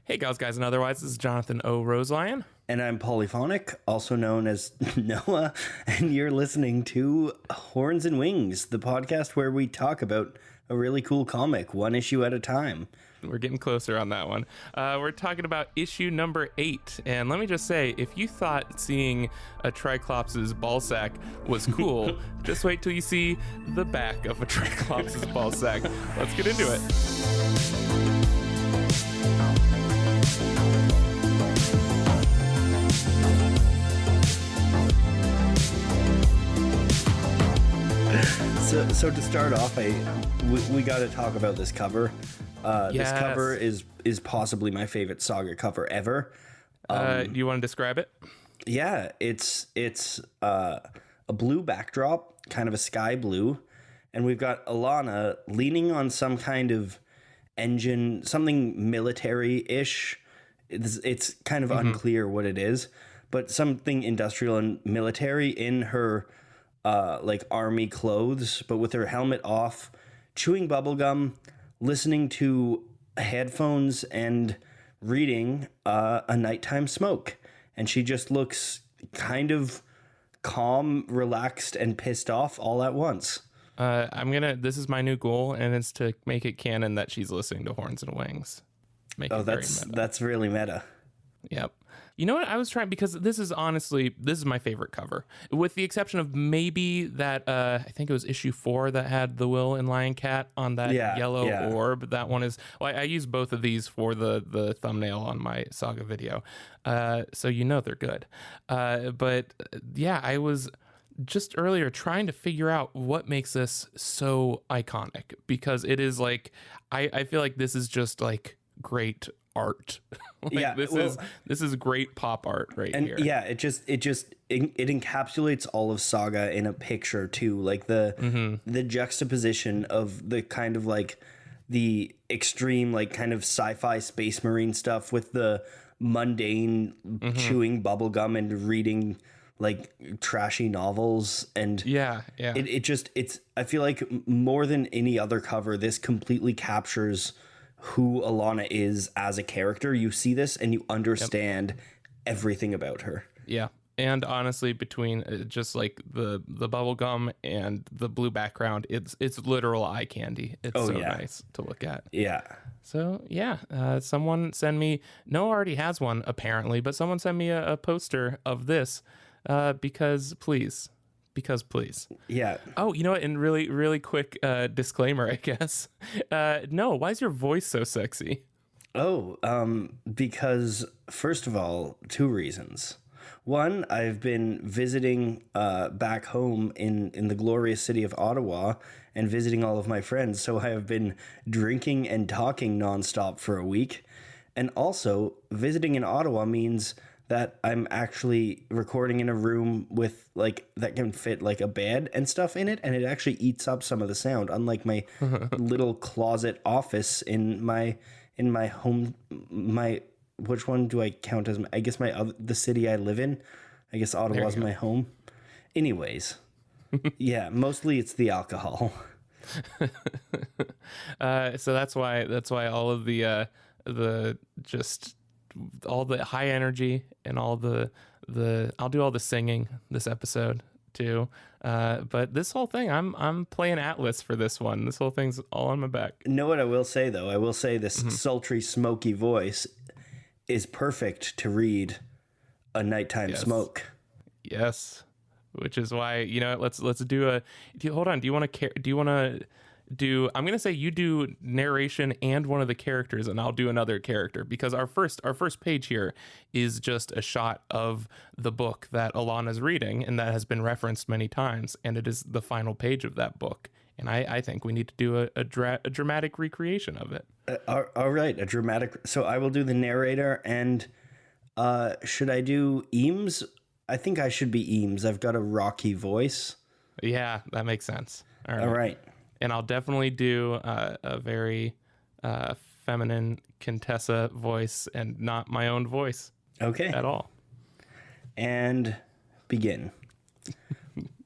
Hey, guys, and otherwise, this is Jonathan O. Roselion. And I'm Polyphonic, also known as Noah, and you're listening to Horns and Wings, the podcast where we talk about a really cool comic, one issue at a time. We're getting closer on that one. We're talking about issue number 8, and let me just say, if you thought seeing a Triclops' ball sack was cool, just wait till you see the back of a Triclops' ball sack. Let's get into it. So to start off, we got to talk about this cover. Yes. This cover is possibly my favorite Saga cover ever. Do you want to describe it? Yeah, it's a blue backdrop, kind of a sky blue, and we've got Alana leaning on some kind of engine, something military-ish. It's kind of unclear what it is, but something industrial and military in her like army clothes, but with her helmet off, chewing bubblegum, listening to headphones and reading A Nighttime Smoke. And she just looks kind of calm, relaxed, and pissed off all at once. This is my new goal, and it's to make it canon that she's listening to Horns and Wings. That's really meta. Yep. You know what I was trying, because this is my favorite cover, with the exception of maybe that I think it was issue 4 that had the Will and Lion Cat on that yellow orb. That one is, well, I use both of these for the thumbnail on my Saga video, so you know they're good. But yeah, I was just earlier trying to figure out what makes this so iconic, because it is like I feel like this is just like great art. This is great pop art here. Yeah, it encapsulates all of Saga in a picture too. Like the juxtaposition of the kind of like the extreme like kind of sci-fi space marine stuff with the mundane chewing bubblegum and reading like trashy novels, and it's I feel like more than any other cover, this completely captures who Alana is as a character. You see this and you understand everything about her. Yeah. And honestly, between just like the bubble gum and the blue background, it's literal eye candy. It's nice to look at. Yeah. So yeah, someone send me, Noah already has one apparently, but someone send me a poster of this because please. Yeah. Oh, you know what? And really, really quick disclaimer, I guess. No, why is your voice so sexy? Oh, because first of all, 2 reasons. One, I've been visiting back home in the glorious city of Ottawa and visiting all of my friends. So I have been drinking and talking nonstop for a week. And also, visiting in Ottawa means that I'm actually recording in a room with like that can fit like a bed and stuff in it, and it actually eats up some of the sound, unlike my little closet office in my home. Which one do I count as? I guess the city I live in. I guess Ottawa's my home. Anyways, yeah, mostly it's the alcohol. So that's why all of the just all the high energy and all the I'll do all the singing this episode too. But this whole thing, I'm playing Atlas for this one. This whole thing's all on my back. Know what I will say though? I will say this sultry, smoky voice is perfect to read A Nighttime Smoke. Yes. Which is why, let's do hold on. Do you want to do, I'm going to say you do narration and one of the characters, and I'll do another character, because our first page here is just a shot of the book that Alana's reading, and that has been referenced many times, and it is the final page of that book. And I think we need to do a dramatic recreation of it. All right, a dramatic. So I will do the narrator, and should I do Eames? I think I should be Eames. I've got a rocky voice. Yeah, that makes sense. All right. And I'll definitely do a very feminine Contessa voice and not my own voice. Okay. At all. And begin.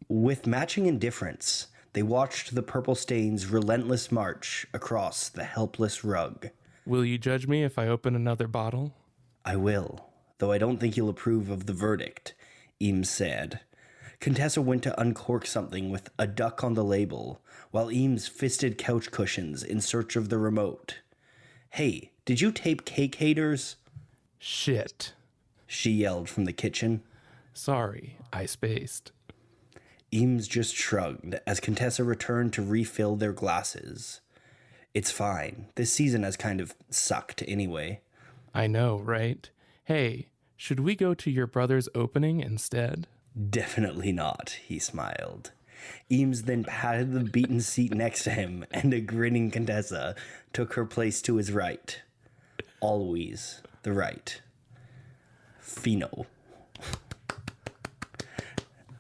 With matching indifference, they watched the purple stains' relentless march across the helpless rug. Will you judge me if I open another bottle? I will, though I don't think you'll approve of the verdict, Eames said. Contessa went to uncork something with a duck on the label, while Eames fisted couch cushions in search of the remote. Hey, did you tape Cake Haters? Shit, she yelled from the kitchen. Sorry, I spaced. Eames just shrugged as Contessa returned to refill their glasses. It's fine. This season has kind of sucked anyway. I know, right? Hey, should we go to your brother's opening instead? Definitely not, he smiled. Eames then patted the beaten seat next to him, and a grinning Contessa took her place to his right. Always the right. Fino.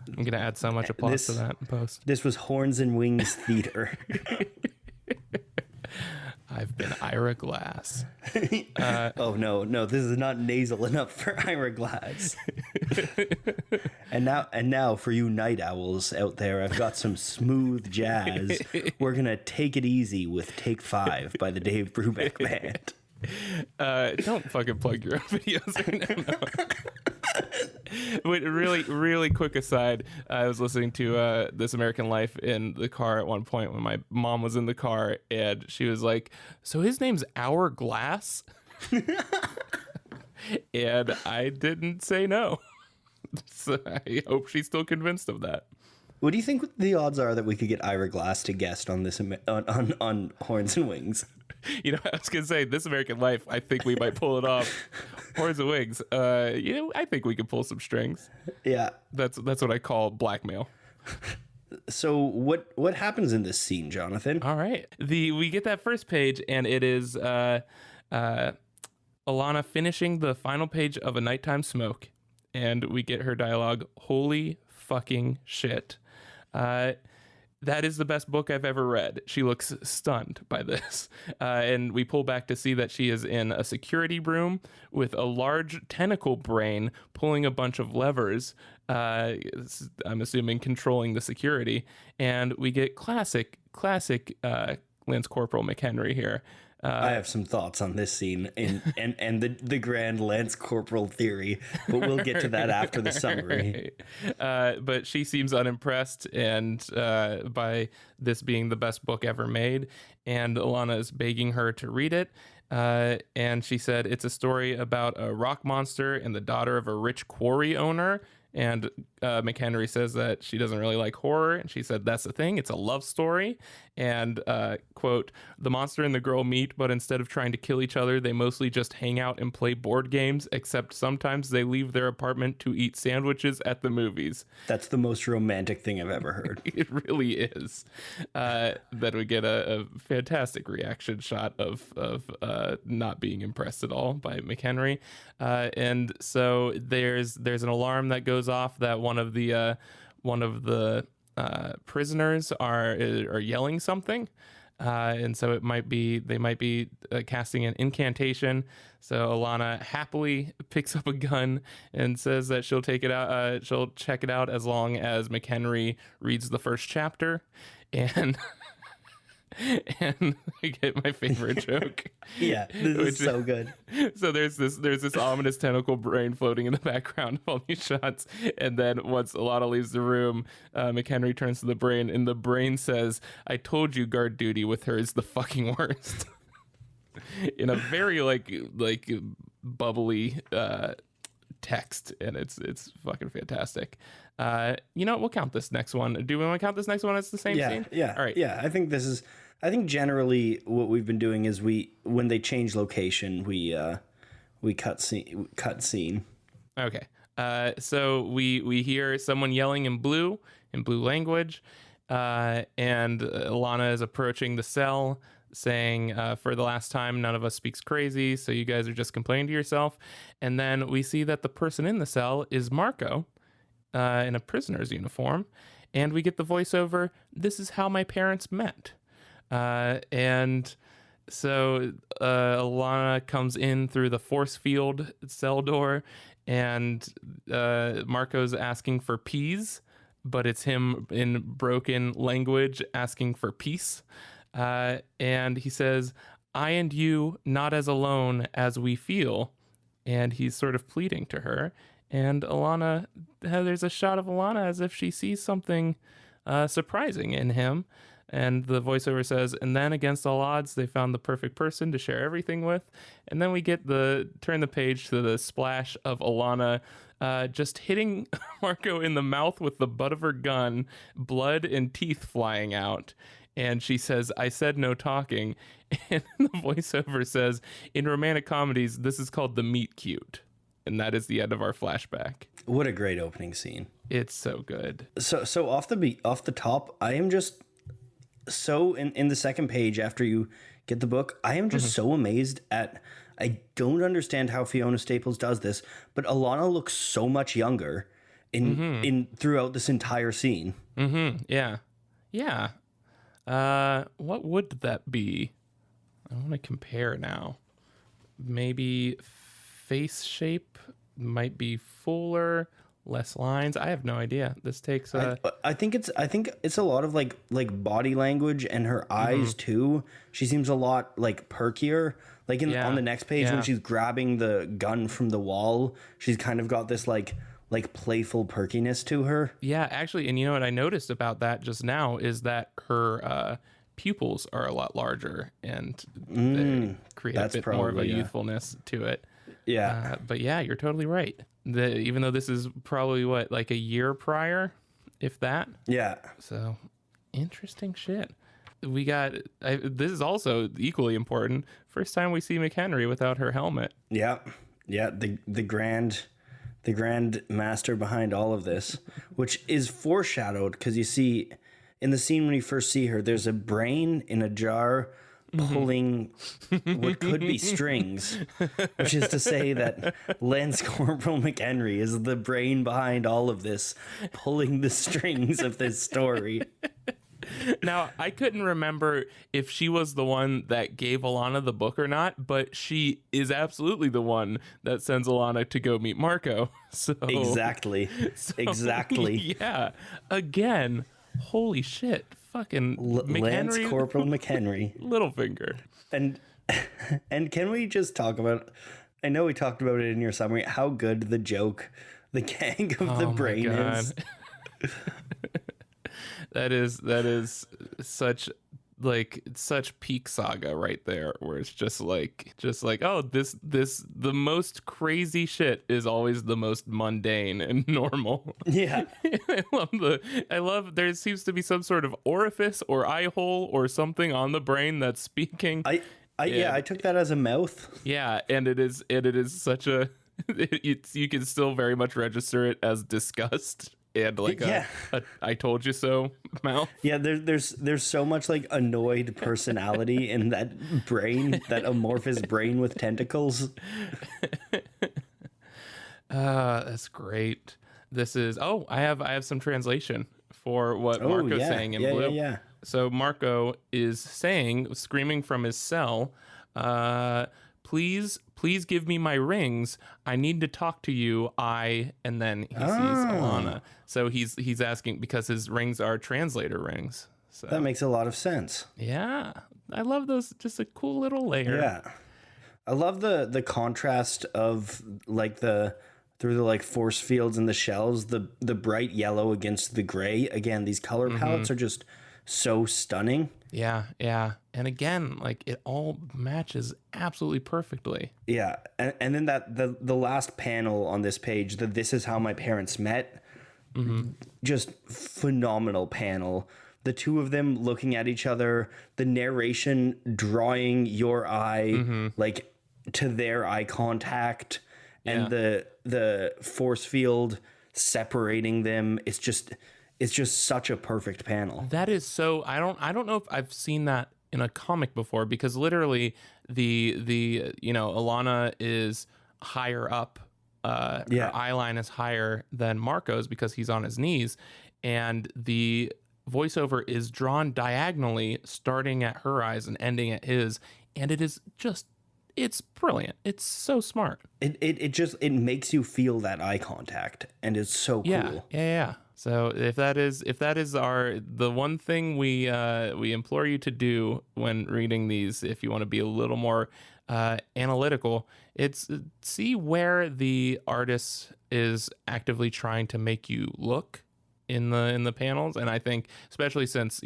I'm going to add so much applause to that in post. This was Horns and Wings Theater. I've been Ira Glass. Oh, no, this is not nasal enough for Ira Glass. And now for you night owls out there, I've got some smooth jazz. We're going to take it easy with Take 5 by the Dave Brubeck Band. Don't fucking plug your own videos right now. Wait, really quick aside. I was listening to This American Life in the car at one point when my mom was in the car, and she was like, "So his name's Hourglass?" And I didn't say no. So I hope she's still convinced of that. What do you think the odds are that we could get Ira Glass to guest on this on Horns and Wings? You know, I was gonna say This American Life. I think we might pull it off. Horns and Wings. I think we can pull some strings. Yeah, that's what I call blackmail. So what happens in this scene, Jonathan? All right, we get that first page, and it is Alana finishing the final page of A Nighttime Smoke, and we get her dialogue. Holy fucking shit. That is the best book I've ever read. She looks stunned by this. And we pull back to see that she is in a security room with a large tentacle brain pulling a bunch of levers. I'm assuming controlling the security. And we get classic Lance Corporal McHenry here. I have some thoughts on this scene and the grand Lance Corporal theory, but we'll get to that after the summary. But she seems unimpressed and by this being the best book ever made, and Alana is begging her to read it. And she said it's a story about a rock monster and the daughter of a rich quarry owner. And McHenry says that she doesn't really like horror. And she said, that's the thing. It's a love story. And, quote, the monster and the girl meet, but instead of trying to kill each other, they mostly just hang out and play board games, except sometimes they leave their apartment to eat sandwiches at the movies. That's the most romantic thing I've ever heard. It really is. Then we get a fantastic reaction shot of not being impressed at all by McHenry. And so there's an alarm that goes off that one of the prisoners are yelling something, and so they might be casting an incantation. So Alana happily picks up a gun and says that she'll take it out. She'll check it out as long as McHenry reads the first chapter, and. And I get my favorite joke. Yeah, this is so good. So there's this ominous tentacle brain floating in the background of all these shots, and then once Alana leaves the room, McHenry turns to the brain, and the brain says, "I told you, guard duty with her is the fucking worst." In a very like bubbly text, and it's fucking fantastic. We'll count this next one. Do we want to count this next one as the same scene? Yeah. All right. Yeah, I think generally what we've been doing is when they change location, we cut scene. Okay. So we hear someone yelling in blue language, and Alana is approaching the cell, saying, "For the last time, none of us speaks crazy, so you guys are just complaining to yourself." And then we see that the person in the cell is Marco, in a prisoner's uniform, and we get the voiceover, "This is how my parents met." And so Alana comes in through the force field cell door, and Marco's asking for peas, but it's him in broken language asking for peace. And he says, I and you not as alone as we feel. And he's sort of pleading to her. And Alana, there's a shot of Alana as if she sees something surprising in him. And the voiceover says, and then against all odds, they found the perfect person to share everything with. And then we get turn the page to the splash of Alana just hitting Marco in the mouth with the butt of her gun, blood and teeth flying out. And she says, I said no talking. And the voiceover says, in romantic comedies, this is called the meet cute. And that is the end of our flashback. What a great opening scene. It's so good. So off the top, I am just so in the second page after you get the book, I am just so amazed at, I don't understand how Fiona Staples does this, but Alana looks so much younger in throughout this entire scene. Yeah. What would that be? I want to compare now. Maybe face shape might be fuller, less lines. I have no idea. This takes I think it's a lot of like body language and her eyes too. She seems a lot like perkier. Like on the next page when she's grabbing the gun from the wall, she's kind of got this like playful perkiness to her. Yeah, actually, and you know what I noticed about that just now is that her pupils are a lot larger and they create a bit more of a youthfulness to it. Yeah. But yeah, you're totally right. Even though this is probably like a year prior, if that. Yeah. So interesting shit. We got, this is also equally important. First time we see McHenry without her helmet. Yeah. Yeah. The grand master behind all of this, which is foreshadowed because you see in the scene when you first see her, there's a brain in a jar pulling what could be strings, which is to say that Lance Corporal McHenry is the brain behind all of this, pulling the strings of this story. Now, I couldn't remember if she was the one that gave Alana the book or not, but she is absolutely the one that sends Alana to go meet Marco. So Exactly. Yeah. Again, holy shit. Fucking Lance Corporal McHenry. Littlefinger. And can we just talk about, I know we talked about it in your summary, how good the joke, the gang of the brain is. That is such peak Saga right there, where it's just like oh, this the most crazy shit is always the most mundane and normal. Yeah. I love there seems to be some sort of orifice or eye hole or something on the brain that's speaking. I took that as a mouth. Yeah, and it is such a you can still very much register it as disgust. And like a I told you so mouth. Yeah, there's so much like annoyed personality in that brain, that amorphous brain with tentacles. That's great. This is I have some translation for what Marco's saying in blue. Yeah. So Marco is screaming from his cell, please give me my rings. I need to talk to you. And then he sees Alana. So he's asking because his rings are translator rings. So that makes a lot of sense. Yeah. I love those. Just a cool little layer. Yeah. I love the contrast of like through the like force fields and the shells, the bright yellow against the gray. Again, these color palettes are just so stunning. Yeah. And again, like it all matches absolutely perfectly. Yeah. And then the last panel on this page, this is how my parents met. Just phenomenal panel. The two of them looking at each other, the narration drawing your eye like to their eye contact, and the force field separating them. It's just such a perfect panel. That is so. I don't know if I've seen that in a comic before, because literally the Alana is higher up. Her eye line is higher than Marco's because he's on his knees, and the voiceover is drawn diagonally, starting at her eyes and ending at his, and it's brilliant. It's so smart. It makes you feel that eye contact, and it's so cool. Yeah. So if that is the one thing we implore you to do when reading these, if you want to be a little more analytical, it's see where the artist is actively trying to make you look in the panels. And I think especially since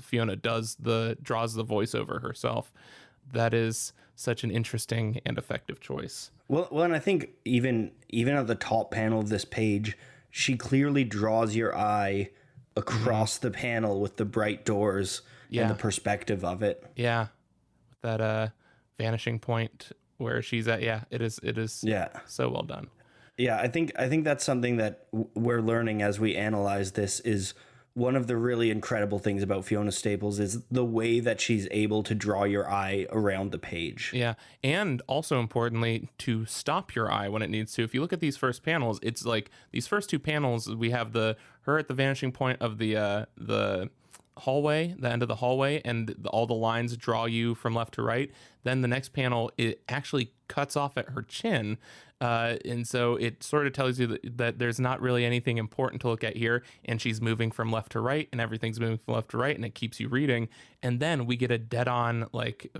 Fiona draws the voiceover herself, that is such an interesting and effective choice. Well, and I think even at the top panel of this page, she clearly draws your eye across the panel with the bright doors and the perspective of it. Yeah. That vanishing point where she's at. Yeah, it is so well done. Yeah, I think that's something that we're learning as we analyze this is one of the really incredible things about Fiona Staples is the way that she's able to draw your eye around the page. Yeah, and also importantly, to stop your eye when it needs to. If you look at these first panels, it's like these first two panels, we have her at the vanishing point of the hallway, the end of the hallway, and all the lines draw you from left to right. Then the next panel, it actually cuts off at her chin. And so it sort of tells you that there's not really anything important to look at here. And she's moving from left to right, and everything's moving from left to right, and it keeps you reading. And then we get a dead on, like,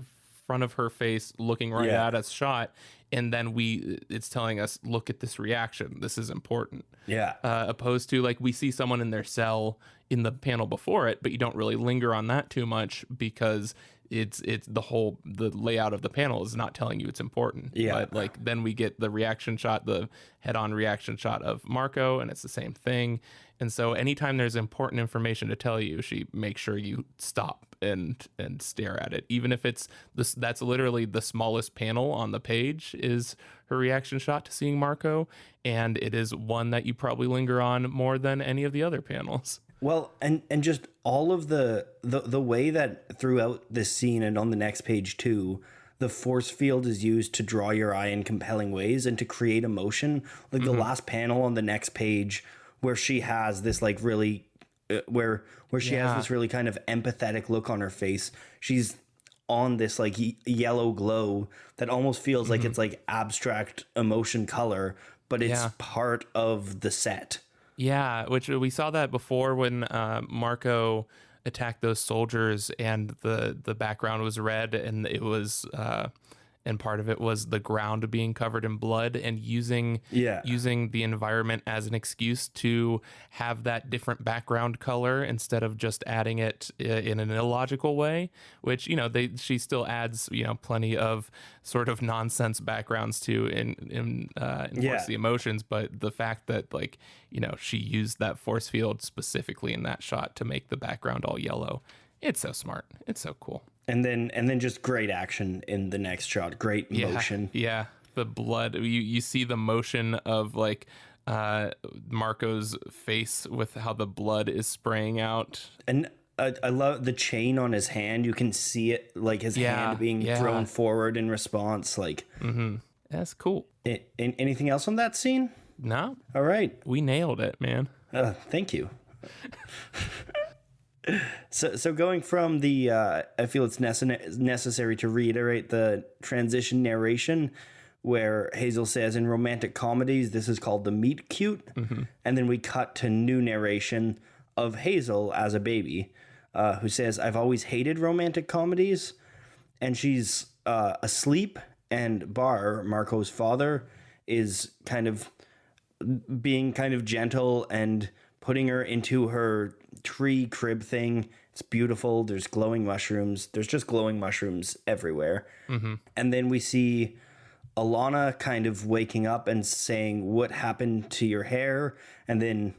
front of her face looking right at us shot. And then it's telling us, look at this reaction. This is important. Yeah. Opposed to, like, we see someone in their cell in the panel before it, but you don't really linger on that too much because it's the layout of the panel is not telling you it's important. Yeah. But like then we get the reaction shot, the head-on reaction shot of Marco, and it's the same thing. And so anytime there's important information to tell you, she makes sure you stop and stare at it. Even if it's this, that's literally the smallest panel on the page is her reaction shot to seeing Marco. And it is one that you probably linger on more than any of the other panels. Well, and just all of the way that throughout this scene and on the next page too, the force field is used to draw your eye in compelling ways and to create emotion. Like the last panel on the next page where she has this like really where she has this really kind of empathetic look on her face. She's on this like yellow glow that almost feels like it's like abstract emotion color, but it's part of the set. Yeah, which we saw that before when Marco attacked those soldiers and the background was red and it was and part of it was the ground being covered in blood and using the environment as an excuse to have that different background color instead of just adding it in an illogical way, which, she still adds, plenty of sort of nonsense backgrounds to enforce the emotions. But the fact that she used that force field specifically in that shot to make the background all yellow. It's so smart. It's so cool. And then just great action in the next shot. Great motion. Yeah. The blood. You see the motion of Marco's face with how the blood is spraying out. And I love the chain on his hand. You can see it, like his hand being thrown forward in response. That's cool. Anything else on that scene? No. All right. We nailed it, man. Thank you. So going from the, I feel it's necessary to reiterate the transition narration where Hazel says in romantic comedies, this is called the meet cute. And then we cut to new narration of Hazel as a baby, who says, I've always hated romantic comedies. And she's asleep, and Bar, Marco's father, is kind of being kind of gentle and putting her into her tree crib thing. It's beautiful. There's glowing mushrooms. There's just glowing mushrooms everywhere. And then we see Alana kind of waking up and saying, what happened to your hair? And then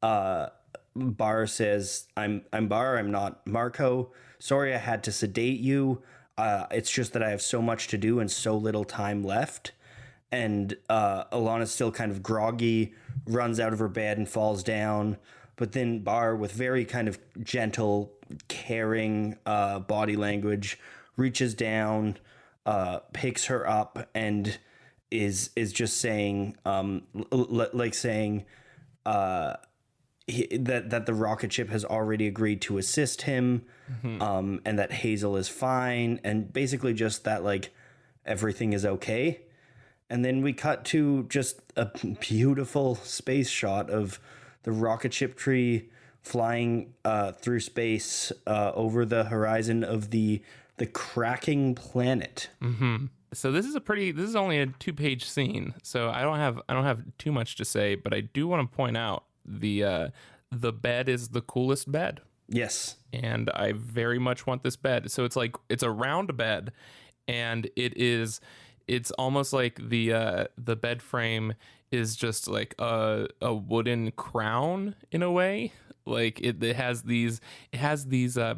Bar says, I'm Bar, I'm not Marco. Sorry I had to sedate you. It's just that I have so much to do and so little time left. And Alana's still kind of groggy, runs out of her bed and falls down. But then Bar, with very kind of gentle, caring body language, reaches down, picks her up, and is just saying, saying that the rocket ship has already agreed to assist him, and that Hazel is fine, and basically just that everything is okay. And then we cut to just a beautiful space shot of the rocket ship tree flying through space over the horizon of the cracking planet. So this is only a 2-page scene, so I don't have too much to say, but I do want to point out the bed is the coolest bed. Yes. And I very much want this bed. So it's a round bed, and it's almost like the bed frame is just like a wooden crown in a way. Like it has these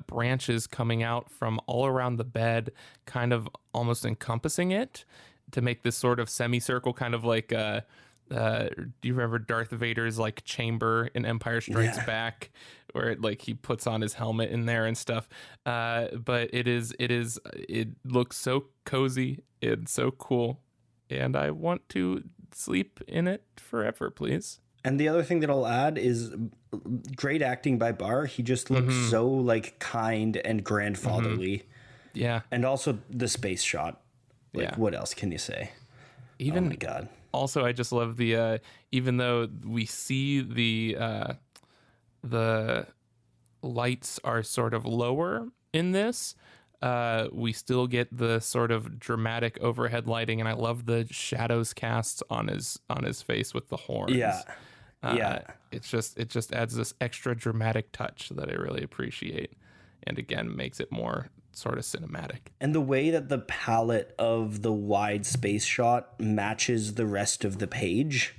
branches coming out from all around the bed, kind of almost encompassing it to make this sort of semicircle, kind of like do you remember Darth Vader's like chamber in Empire Strikes Back, where like he puts on his helmet in there and stuff? But it looks so cozy. It's so cool, and I want to sleep in it forever, please. And the other thing that I'll add is great acting by Barr. He just looks so like kind and grandfatherly. Yeah. And also the space shot. Like, what else can you say? Even, oh my God. Also, I just love the, even though we see the lights are sort of lower in this, we still get the sort of dramatic overhead lighting, and I love the shadows cast on his face with the horns. It just adds this extra dramatic touch that I really appreciate, and again makes it more sort of cinematic. And the way that the palette of the wide space shot matches the rest of the page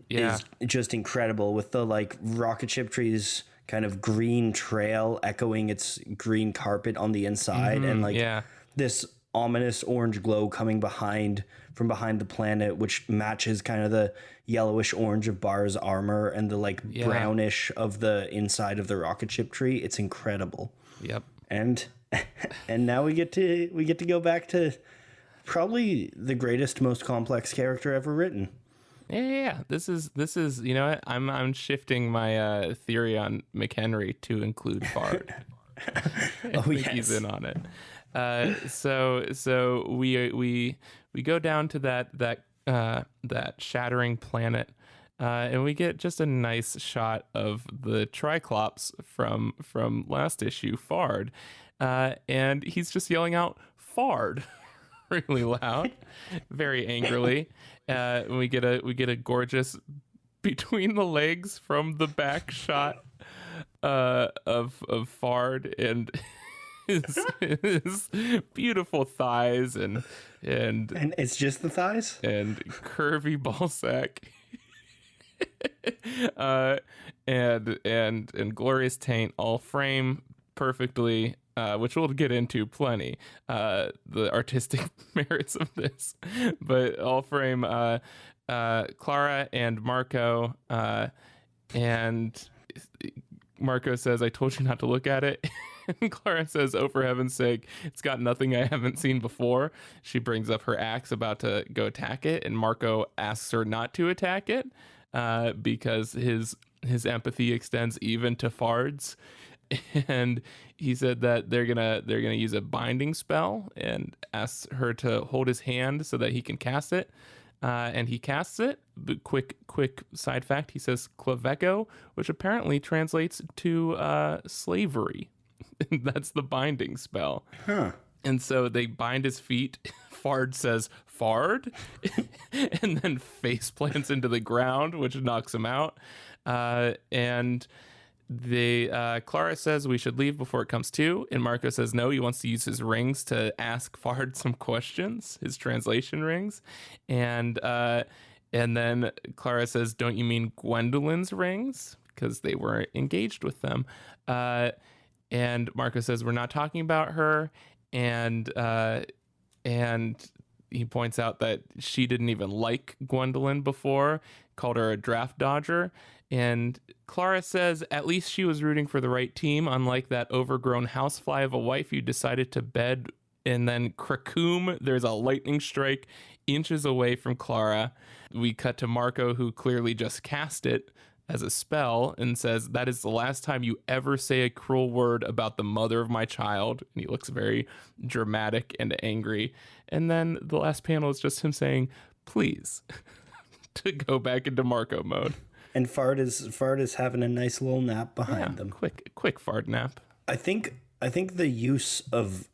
is just incredible, with the like rocket ship trees kind of green trail echoing its green carpet on the inside, and like this ominous orange glow coming from behind the planet, which matches kind of the yellowish orange of Barr's armor and the like brownish of the inside of the rocket ship tree. It's incredible. Yep. And now we get to go back to probably the greatest, most complex character ever written. Yeah. This is you know what? I'm shifting my theory on McHenry to include Fard. I think he's in on it. So we go down to that shattering planet, and we get just a nice shot of the Triclops from last issue, Fard, and he's just yelling out "Fard" really loud, very angrily. We get a gorgeous between the legs from the back shot of Fard and his beautiful thighs and it's just the thighs and curvy ball sack and glorious taint all frame perfectly, which we'll get into plenty, the artistic merits of this, but all frame Clara and Marco, and Marco says, "I told you not to look at it." And Clara says, "Oh, for heaven's sake, it's got nothing I haven't seen before." She brings up her axe about to go attack it, and Marco asks her not to attack it because his empathy extends even to Fards. And he said that they're gonna use a binding spell and asks her to hold his hand so that he can cast it. And he casts it. But quick side fact: he says Clavecco, which apparently translates to slavery. That's the binding spell. Huh. And so they bind his feet. Fard says "Fard," and then face plants into the ground, which knocks him out. And Clara says we should leave before it comes to, and Marco says no, he wants to use his rings to ask Fard some questions, his translation rings. And then Clara says, "Don't you mean Gwendolyn's rings?" Because they were engaged with them. And Marco says, "We're not talking about her." And he points out that she didn't even like Gwendolyn before, called her a draft dodger. And Clara says, "At least she was rooting for the right team, unlike that overgrown housefly of a wife you decided to bed." And then Krakoom, there's a lightning strike inches away from Clara. We cut to Marco, who clearly just cast it as a spell, and says, "That is the last time you ever say a cruel word about the mother of my child." And he looks very dramatic and angry. And then the last panel is just him saying, "Please," to go back into Marco mode. And Fard is having a nice little nap behind them. Quick Fard nap. I think the use of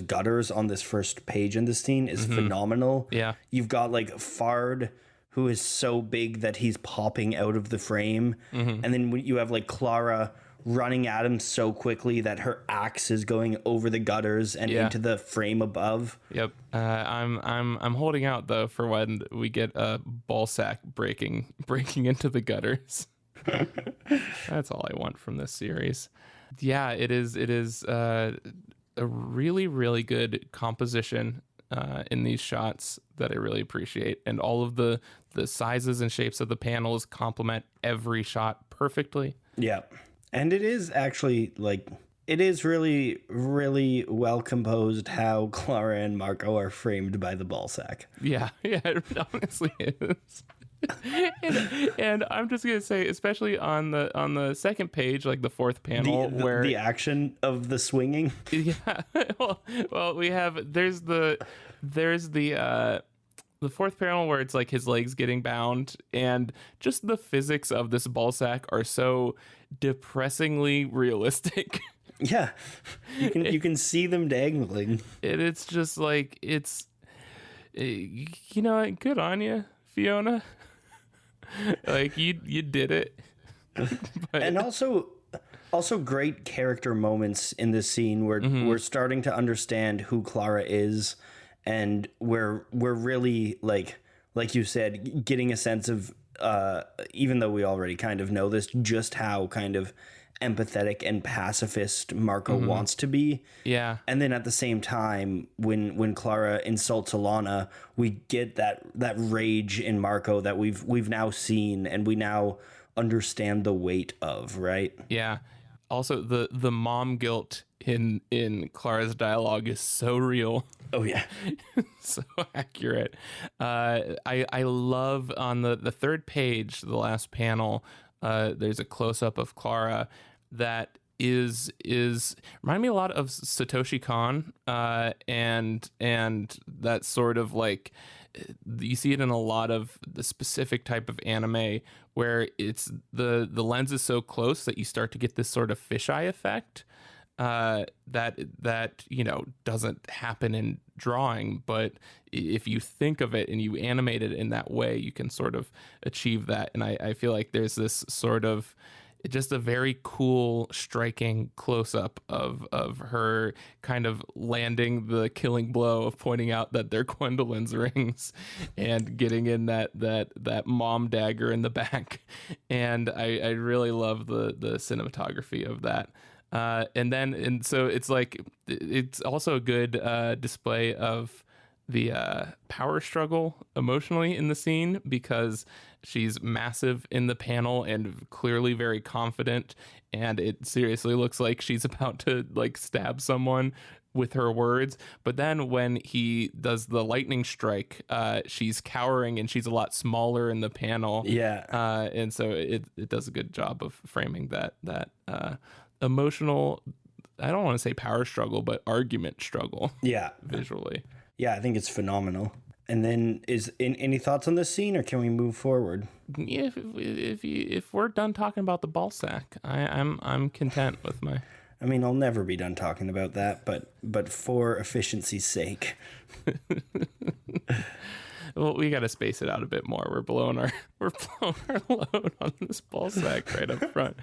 gutters on this first page in this scene is phenomenal. Yeah. You've got like Fard, who is so big that he's popping out of the frame, and then you have like Clara running at him so quickly that her axe is going over the gutters and into the frame above. Yep. I'm holding out though for when we get a ball sack breaking into the gutters. That's all I want from this series. Yeah, it is a really, really good composition in these shots that I really appreciate, and all of the sizes and shapes of the panels complement every shot perfectly. Yeah. And it is actually like, it is really, really well composed how Clara and Marco are framed by the ball sack. Yeah, it honestly is. and I'm just gonna say, especially on the second page, like the fourth panel, where the action of the swinging. Yeah, well, we have there's the fourth panel where it's like his legs getting bound, and just the physics of this ball sack are so depressingly realistic. Yeah, you can see them dangling, and it's just like good on you, Fiona. Like you did it. But... And also great character moments in this scene where we're starting to understand who Clara is, and we're really like you said, getting a sense of even though we already kind of know this, just how kind of empathetic and pacifist Marco wants to be. Yeah. And then at the same time, when Clara insults Alana, we get that rage in Marco that we've now seen and we now understand the weight of, right? Yeah. Also, the mom guilt in Clara's dialogue is so real. Oh yeah. So accurate. I love on the third page, the last panel, there's a close-up of Clara that is remind me a lot of Satoshi Kon, and that sort of like, you see it in a lot of the specific type of anime where it's the lens is so close that you start to get this sort of fisheye effect that doesn't happen in drawing, but if you think of it and you animate it in that way, you can sort of achieve that. And I feel like there's this sort of just a very cool, striking close-up of her kind of landing the killing blow of pointing out that they're Gwendolyn's rings and getting in that mom dagger in the back. And I really love the cinematography of that. And so it's like, it's also a good display of the power struggle emotionally in the scene, because she's massive in the panel and clearly very confident, and it seriously looks like she's about to like stab someone with her words. But then when he does the lightning strike, she's cowering and she's a lot smaller in the panel. Yeah. And so it does a good job of framing that emotional, I don't want to say power struggle, but argument struggle. Yeah. Visually. Yeah, I think it's phenomenal. And then any thoughts on this scene, or can we move forward? Yeah, if we're done talking about the ball sack, I'm content with my. I mean, I'll never be done talking about that, but for efficiency's sake. Well, we got to space it out a bit more. We're blowing our load on this ball sack right up front.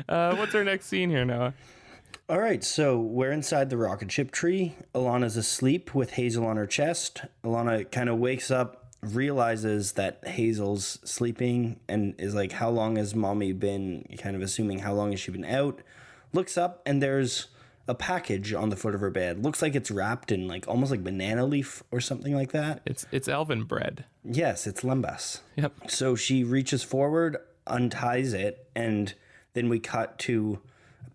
What's our next scene here, Noah? All right, so we're inside the rocket ship tree. Alana's asleep with Hazel on her chest. Alana kind of wakes up, realizes that Hazel's sleeping, and is like, how long has mommy been, kind of assuming how long has she been out. Looks up, and there's a package on the foot of her bed. Looks like it's wrapped in like almost like banana leaf or something like that. It's elven bread. Yes, it's lembas. Yep. So she reaches forward, unties it, and then we cut to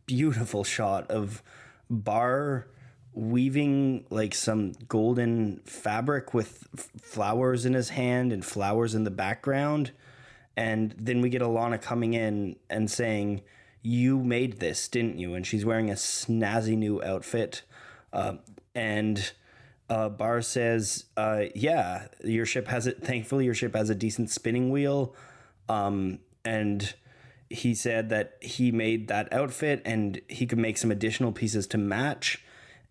beautiful shot of Bar weaving like some golden fabric with flowers in his hand and flowers in the background. And then we get Alana coming in and saying, "You made this, didn't you?" And she's wearing a snazzy new outfit. And Bar says, "Yeah, your ship has it. Thankfully, your ship has a decent spinning wheel. And he said that he made that outfit and he could make some additional pieces to match.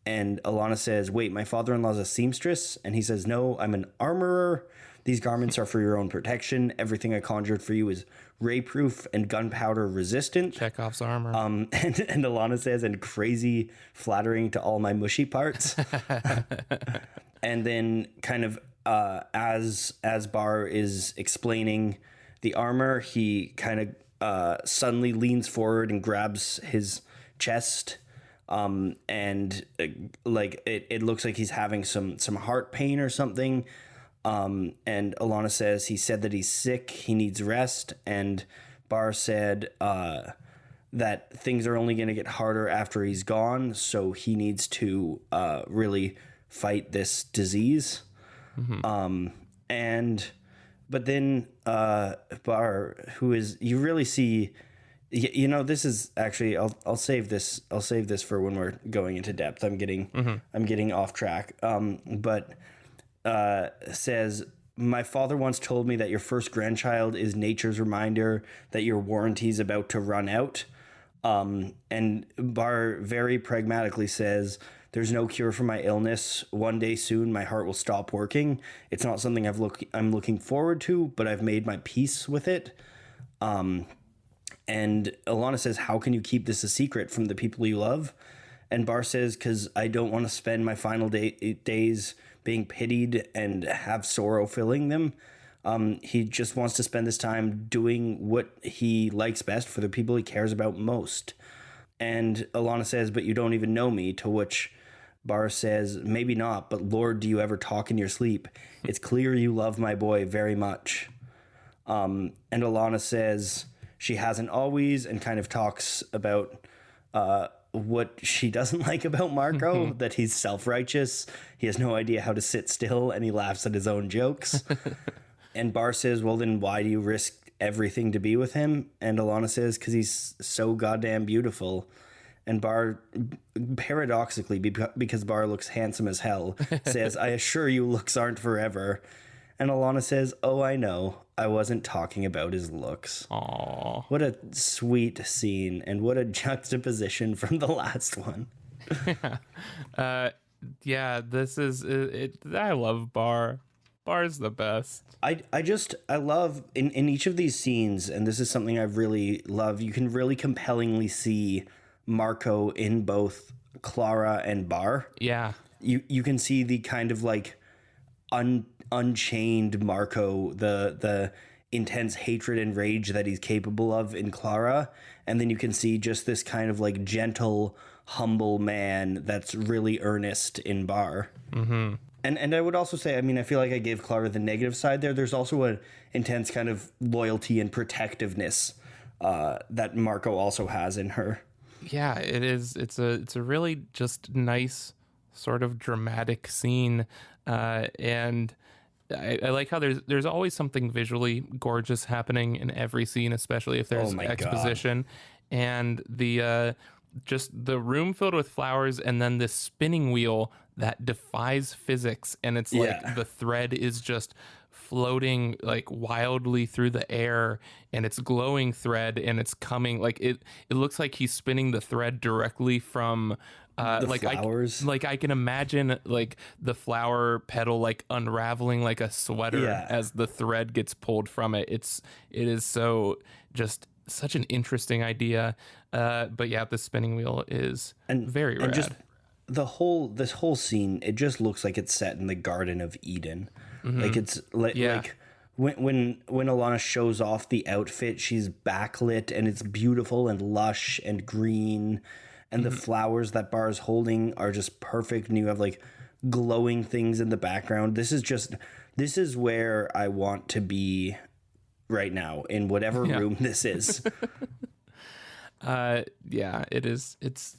And Alana says, wait, my father-in-law's a seamstress? And he says, no, I'm an armorer. These garments are for your own protection. Everything I conjured for you is ray-proof and gunpowder resistant. Chekhov's armor. And Alana says, and crazy flattering to all my mushy parts. And then kind of as Bar is explaining the armor, he kind of suddenly leans forward and grabs his chest. And like it looks like he's having some heart pain or something. And Alana says he said that he's sick, he needs rest, and Bar said that things are only going to get harder after he's gone, so he needs to really fight this disease. But then Bar, who is, you really see, you know, this is actually, I'll save this for when we're going into depth. I'm getting off track. But says, my father once told me that your first grandchild is nature's reminder that your warranty's about to run out. And Bar very pragmatically says, there's no cure for my illness. One day soon, my heart will stop working. It's not something I'm looking forward to, but I've made my peace with it. And Alana says, how can you keep this a secret from the people you love? And Bar says, because I don't want to spend my final days being pitied and have sorrow filling them. He just wants to spend this time doing what he likes best for the people he cares about most. And Alana says, but you don't even know me, to which Bar says, maybe not, but Lord, do you ever talk in your sleep? It's clear you love my boy very much. And Alana says she hasn't always, and kind of talks about what she doesn't like about Marco, that he's self-righteous, he has no idea how to sit still, and he laughs at his own jokes. And Bar says, well, then why do you risk everything to be with him? And Alana says, because he's so goddamn beautiful. And Bar, paradoxically, because Bar looks handsome as hell, says, I assure you looks aren't forever. And Alana says, oh, I know. I wasn't talking about his looks. Aww. What a sweet scene, and what a juxtaposition from the last one. Yeah, this is it. I love Bar. Bar's the best. I love in each of these scenes, and this is something I really love, you can really compellingly see Marco in both Clara and Bar. Yeah. You can see the kind of like unchained Marco, the intense hatred and rage that he's capable of in Clara, and then you can see just this kind of like gentle, humble man that's really earnest in Bar. Mm-hmm. And I would also say, I mean, I feel like I gave Clara the negative side there. There's also an intense kind of loyalty and protectiveness that Marco also has in her. Yeah, it is. It's a really just nice sort of dramatic scene, and I like how there's always something visually gorgeous happening in every scene, especially if there's exposition. God. And the just the room filled with flowers, and then this spinning wheel that defies physics, and it's like the thread is just floating like wildly through the air, and it's glowing thread, and it's coming like it looks like he's spinning the thread directly from the like flowers. I can imagine like the flower petal like unraveling like a sweater as the thread gets pulled from it. It is so just such an interesting idea. But yeah, the spinning wheel is very rad. And just this whole scene, it just looks like it's set in the Garden of Eden. Mm-hmm. Like it's like when Alana shows off the outfit, she's backlit and it's beautiful and lush and green, and the flowers that Bar is holding are just perfect, and you have like glowing things in the background. This is where I want to be right now, in whatever room this is. It is. It's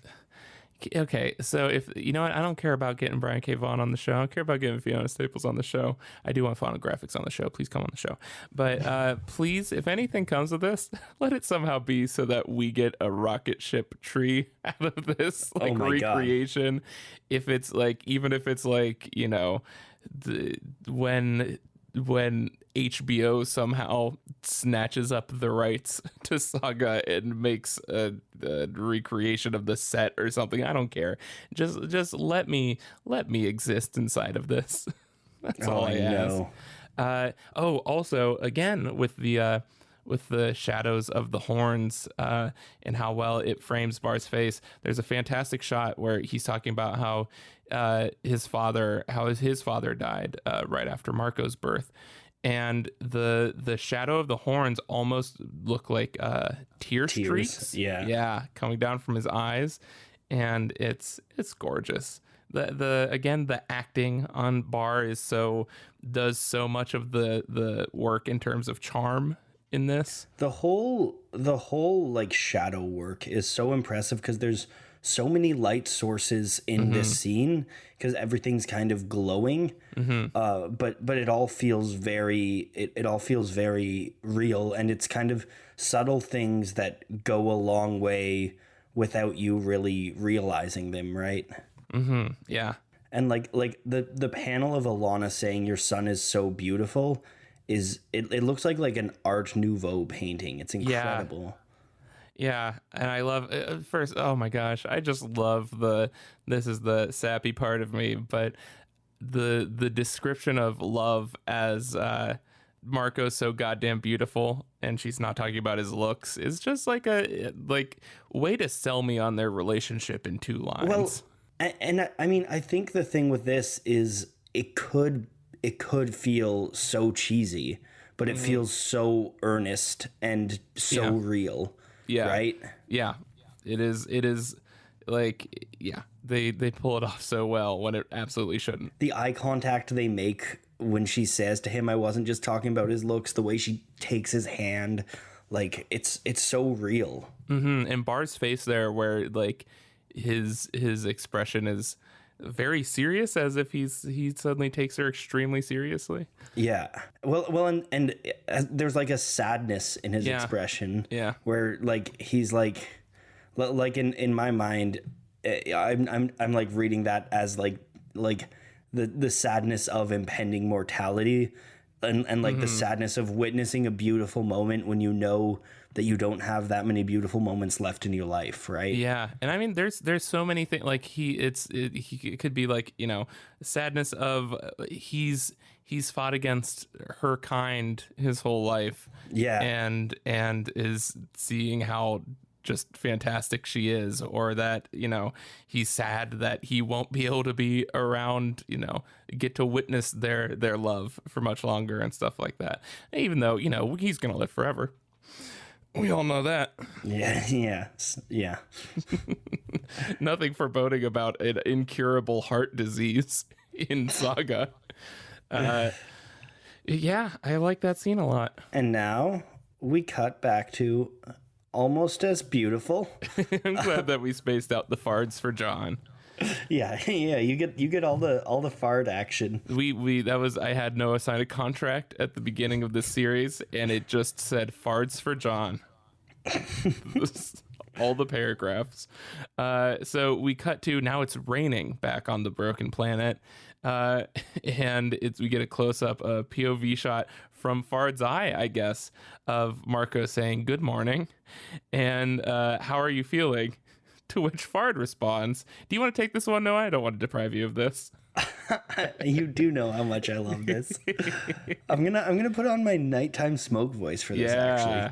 okay. So if you know what, I don't care about getting Brian K. Vaughan on the show. I don't care about getting Fiona Staples on the show. I do want phonographics on the show. Please come on the show. But please, if anything comes of this, let it somehow be so that we get a rocket ship tree out of this like recreation. God. If it's like, even if it's like, you know, when HBO somehow snatches up the rights to Saga and makes a recreation of the set or something. I don't care. Just let me exist inside of this. That's all I ask. Also, again, with the shadows of the horns and how well it frames Bar's face, there's a fantastic shot where he's talking about how his father died right after Marco's birth. And the shadow of the horns almost look like tear streaks. Yeah, coming down from his eyes. And it's gorgeous. The acting on Bar does so much of the work in terms of charm in this. The whole like shadow work is so impressive because there's so many light sources in this scene because everything's kind of glowing. But it all feels very real, and it's kind of subtle things that go a long way without you really realizing them, right? Yeah. And like the panel of Alana saying your son is so beautiful is it looks like an Art Nouveau painting. It's incredible. Yeah, and I love first. Oh my gosh, I just love this is the sappy part of me, but the description of love as Marco's so goddamn beautiful, and she's not talking about his looks, is just like a way to sell me on their relationship in 2 lines. Well, and I mean, I think the thing with this is it could feel so cheesy, but it feels so earnest and so real. Yeah. Right? Yeah. It is like, yeah, they pull it off so well when it absolutely shouldn't. The eye contact they make when she says to him, I wasn't just talking about his looks, the way she takes his hand, like it's so real. And Bar's face there, where like his expression is very serious, as if he suddenly takes her extremely seriously. Yeah. Well, and there's like a sadness in his expression. Yeah. Where like he's like in my mind, I'm like reading that as like the sadness of impending mortality, and like the sadness of witnessing a beautiful moment when you know that you don't have that many beautiful moments left in your life, right? Yeah, and I mean, there's so many things. Like it could be like, you know, sadness of he's fought against her kind his whole life. Yeah, and is seeing how just fantastic she is, or that, you know, he's sad that he won't be able to be around, you know, get to witness their love for much longer and stuff like that. Even though, you know, he's gonna live forever. We all know that. Yeah. Nothing foreboding about an incurable heart disease in Saga. Yeah, I like that scene a lot. And now we cut back to Almost As Beautiful. I'm glad that we spaced out the fards for John. Yeah, you get all the fart action. I had no assigned contract at the beginning of this series, and it just said fards for John. All the paragraphs. So we cut to now it's raining back on the broken planet, and we get a close up, a POV shot from Fard's eye, I guess, of Marco saying good morning, and how are you feeling? To which Fard responds, do you want to take this one? No, I don't want to deprive you of this. You do know how much I love this. I'm gonna put on my nighttime smoke voice for this, actually,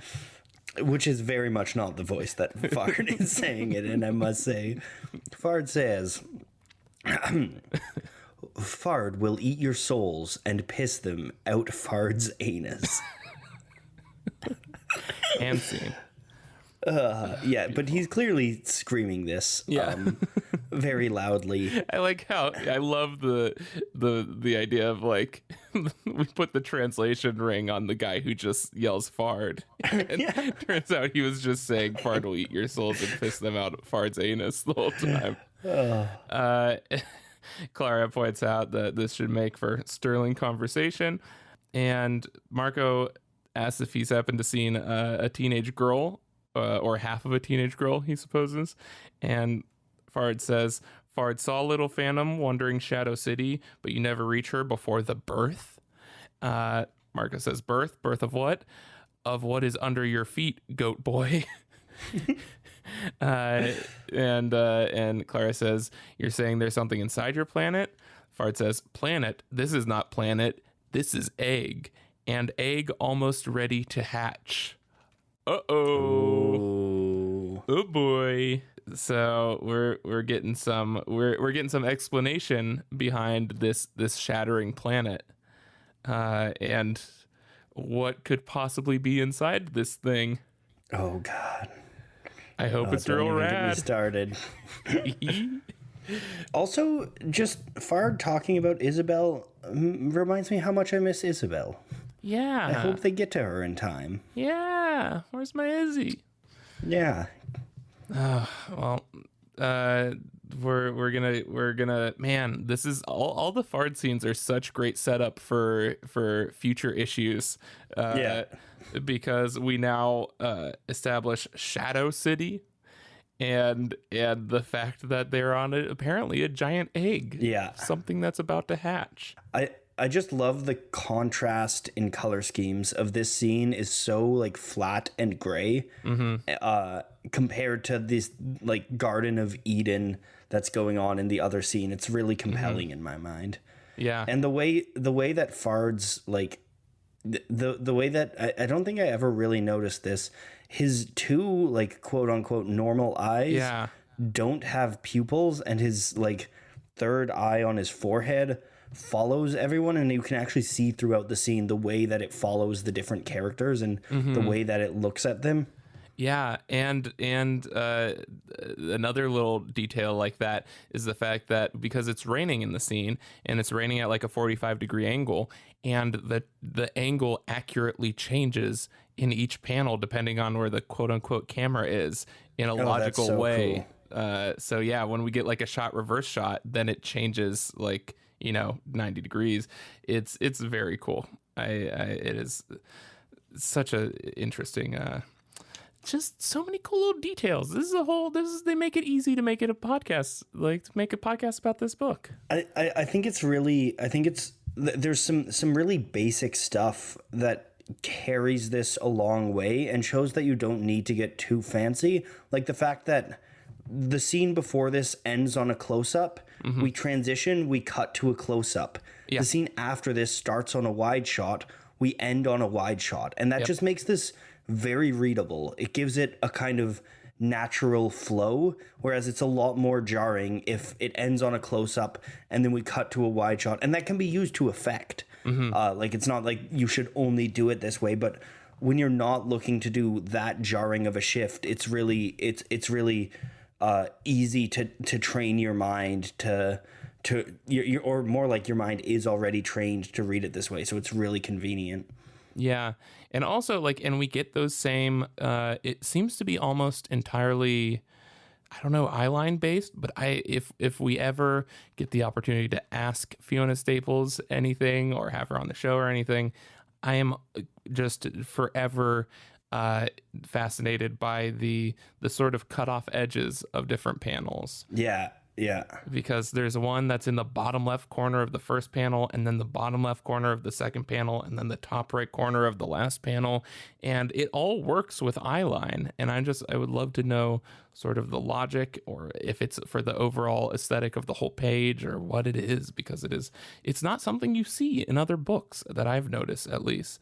which is very much not the voice that Fard is saying it in, I must say. Fard says, Fard will eat your souls and piss them out Fard's anus. And scene. Yeah, but he's clearly screaming this very loudly. I like how I love the idea of like we put the translation ring on the guy who just yells Fard. And turns out he was just saying Fard will eat your souls and piss them out Fard's anus the whole time. Clara points out that this should make for sterling conversation, and Marco asks if he's happened to seen a teenage girl. Or half of a teenage girl, he supposes. And Fard says, Fard saw Little Phantom wandering Shadow City, but you never reach her before the birth. Marcus says, birth of what? Of what is under your feet, goat boy. And Clara says, you're saying there's something inside your planet? Fard says, planet? This is not planet. This is egg. And egg almost ready to hatch. Uh-oh. Oh boy. So we're getting some explanation behind this shattering planet. And what could possibly be inside this thing? Oh God. I hope it's real rad. Get me started. Also, just Fard talking about Isabel reminds me how much I miss Isabel. Yeah. I hope they get to her in time. Yeah. Where's my Izzy? Yeah. Well, we're gonna man, this is all the Fard scenes are such great setup for future issues. Because we now establish Shadow City and the fact that they're on apparently a giant egg. Yeah. Something that's about to hatch. I just love the contrast in color schemes of this scene is so like flat and gray compared to this like Garden of Eden that's going on in the other scene. It's really compelling in my mind. Yeah. And the way that Fard's like the way that I don't think I ever really noticed this, his two like quote unquote normal eyes don't have pupils, and his like third eye on his forehead follows everyone, and you can actually see throughout the scene the way that it follows the different characters and the way that it looks at them. Yeah, and another little detail like that is the fact that because it's raining in the scene and it's raining at like a 45-degree angle, and the angle accurately changes in each panel depending on where the quote unquote camera is in a logical way. Cool. So yeah, when we get like a shot reverse shot, then it changes like 90 degrees. It's very cool. It is such a interesting. Just so many cool little details. They make it easy to make it a podcast, like to make a podcast about this book. I think there's some really basic stuff that carries this a long way and shows that you don't need to get too fancy. Like the fact that the scene before this ends on a close-up. We transition, we cut to a close-up. Yeah. The scene after this starts on a wide shot. We end on a wide shot. And that just makes this very readable. It gives it a kind of natural flow, whereas it's a lot more jarring if it ends on a close-up and then we cut to a wide shot. And that can be used to effect. Like it's not like you should only do it this way, but when you're not looking to do that jarring of a shift, it's really easy to train your mind or more like your mind is already trained to read it this way. So it's really convenient. Yeah. And also and we get those same, it seems to be almost entirely, I don't know, eyeline based, but if we ever get the opportunity to ask Fiona Staples anything or have her on the show or anything, I am just forever fascinated by the sort of cut off edges of different panels. Yeah. Because there's one that's in the bottom left corner of the first panel, and then the bottom left corner of the second panel, and then the top right corner of the last panel, and it all works with eyeline. And I would love to know sort of the logic, or if it's for the overall aesthetic of the whole page, or what it is, because it's not something you see in other books that I've noticed, at least.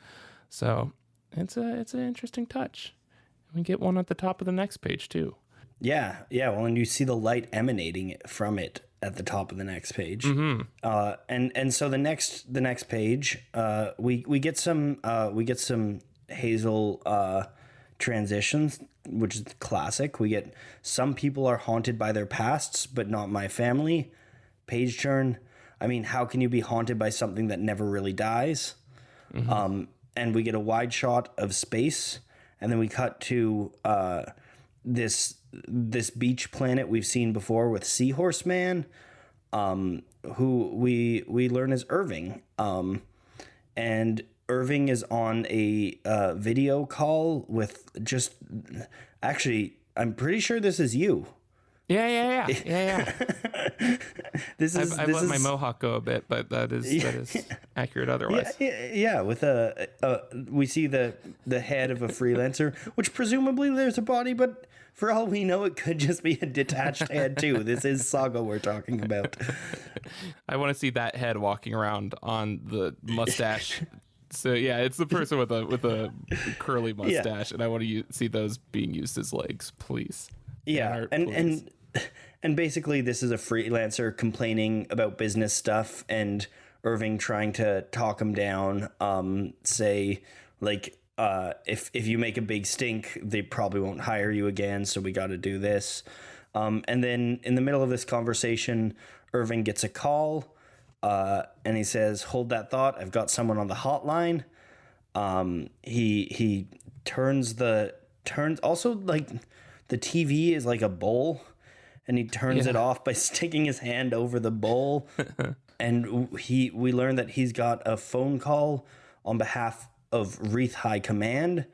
So it's an interesting touch. We get one at the top of the next page too. Yeah. Well, and you see the light emanating from it at the top of the next page. And so the next page, we get some Hazel transitions, which is classic. We get some people are haunted by their pasts, but not my family. Page turn. I mean, how can you be haunted by something that never really dies? And we get a wide shot of space, and then we cut to this beach planet we've seen before with Seahorse Man, who we learn is Irving. And Irving is on a video call with actually, I'm pretty sure this is you. Yeah. I've let my mohawk go a bit, but that is accurate otherwise. Yeah. With we see the head of a freelancer, which presumably there's a body, but for all we know, it could just be a detached head too. This is Saga we're talking about. I want to see that head walking around on the mustache. So yeah, it's the person with a curly mustache, and I want to see those being used as legs, please. Yeah, and basically this is a freelancer complaining about business stuff, and Irving trying to talk him down. Say like, if you make a big stink, they probably won't hire you again. So we got to do this. And then in the middle of this conversation, Irving gets a call. And he says, "Hold that thought. I've got someone on the hotline." He turns also like the TV is like a bowl, and he turns it off by sticking his hand over the bowl. And we learn that he's got a phone call on behalf of Wreath High Command.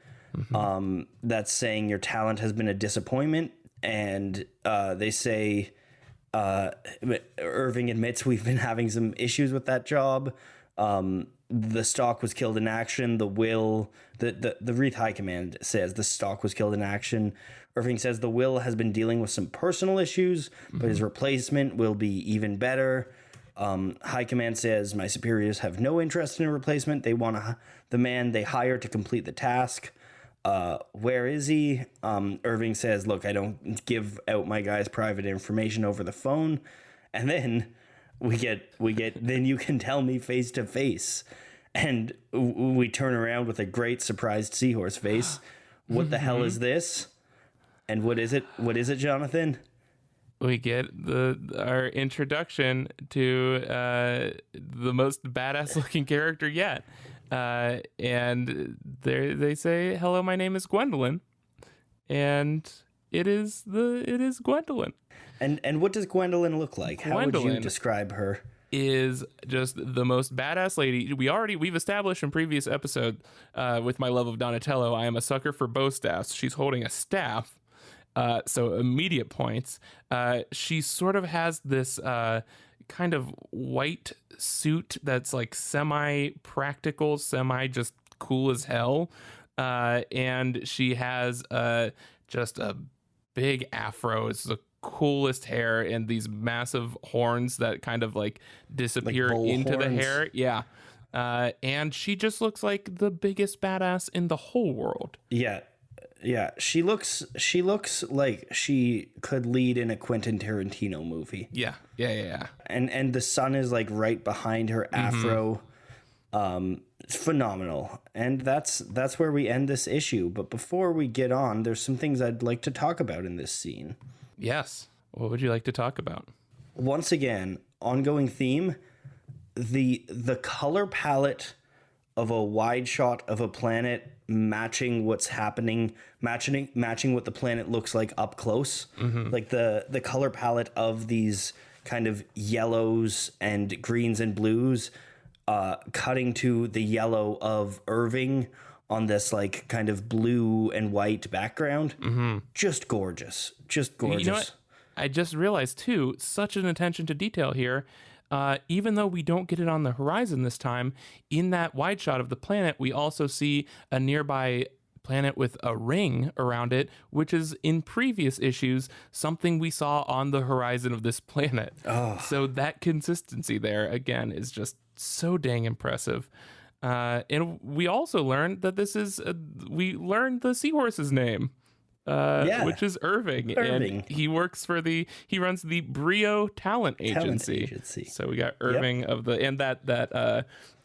That's saying your talent has been a disappointment, and they say. Irving admits we've been having some issues with that job. The stock was killed in action. The Wreath High Command says the stock was killed in action. Irving says the will has been dealing with some personal issues, but his replacement will be even better. High Command says my superiors have no interest in a replacement. They want the man they hire to complete the task. Where is he? Irving says, "Look, I don't give out my guy's private information over the phone." And then we get, then you can tell me face to face. And we turn around with a great surprised seahorse face. What the hell is this? And what is it? What is it, Jonathan? We get our introduction to the most badass looking character yet. And they say, "Hello, my name is Gwendolyn," and it is Gwendolyn. And what does Gwendolyn look like? How would you describe her? Is just the most badass lady. We've established in previous episode with my love of Donatello, I am a sucker for bow staffs. She's holding a staff, so immediate points. She sort of has this kind of white suit that's like semi-practical, just cool as hell, and she has just a big afro. It's the coolest hair, and these massive horns that kind of like disappear like into horns. The hair. Yeah. And she just looks like the biggest badass in the whole world. Yeah. She looks like she could lead in a Quentin Tarantino movie. Yeah. And the sun is like right behind her afro. It's phenomenal. And that's where we end this issue. But before we get on, there's some things I'd like to talk about in this scene. Yes. What would you like to talk about? Once again, ongoing theme, the color palette of a wide shot of a planet matching what's happening, matching what the planet looks like up close. Like the color palette of these kind of yellows and greens and blues, cutting to the yellow of Irving on this like kind of blue and white background. Just gorgeous. You know what? I just realized too, such an attention to detail here. Even though we don't get it on the horizon this time, in that wide shot of the planet, we also see a nearby planet with a ring around it, which is in previous issues something we saw on the horizon of this planet. So that consistency there again is just so dang impressive. And we also learned that we learned the seahorse's name, which is Irving. And he runs the Brio Talent Agency. So we got Irving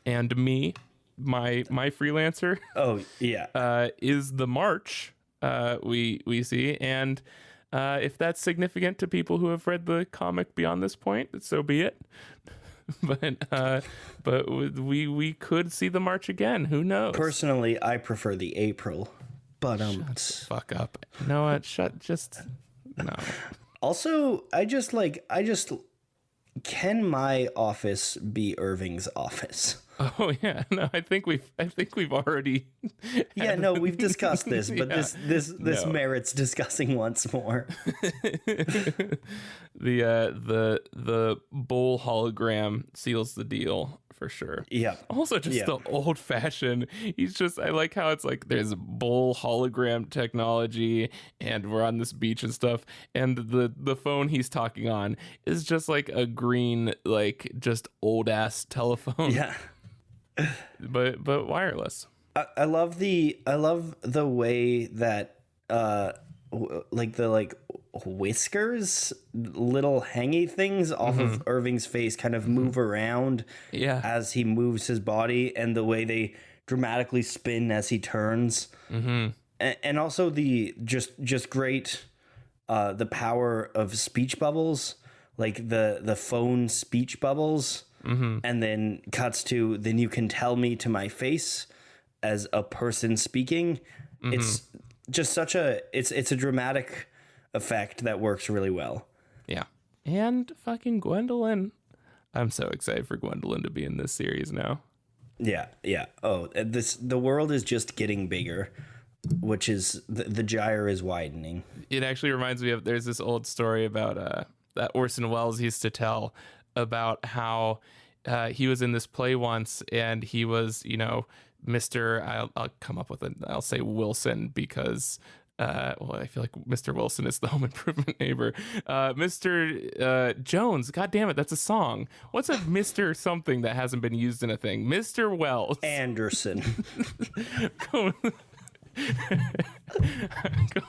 and me, my freelancer. Oh yeah. Is the March, we see. And, if that's significant to people who have read the comic beyond this point, so be it. But we could see the March again. Who knows? Personally, I prefer the April. But shut the fuck up. You know what? No. Also, I just can my office be Irving's office? Oh yeah, no, I think we've already. Yeah, no, we've discussed this, but Yeah. this No. merits discussing once more. The bowl hologram seals the deal for sure. Yeah. Also, just Yeah. the old fashioned. I like how it's like there's bowl hologram technology, and we're on this beach and stuff, and the phone he's talking on is just like a green, like just old ass telephone. Yeah. but wireless. I love the way that like the whiskers, little hangy things off of Irving's face kind of move around as he moves his body, and the way they dramatically spin as he turns. And also the just great the power of speech bubbles, like the phone speech bubbles. And then cuts to, then you can tell me to my face as a person speaking. It's just it's a dramatic effect that works really well. Yeah. And fucking Gwendolyn. I'm so excited for Gwendolyn to be in this series now. Yeah. Oh, the world is just getting bigger, which is the gyre is widening. It actually reminds me of, there's this old story about that Orson Welles used to tell about how he was in this play once, and he was, Mr. I'll come up with I'll say Wilson, because I feel like Mr. Wilson is the Home Improvement neighbor. Mr. Jones, God damn it, that's a song. What's a Mr. something that hasn't been used in a thing? Mr. Wells. Anderson. I'm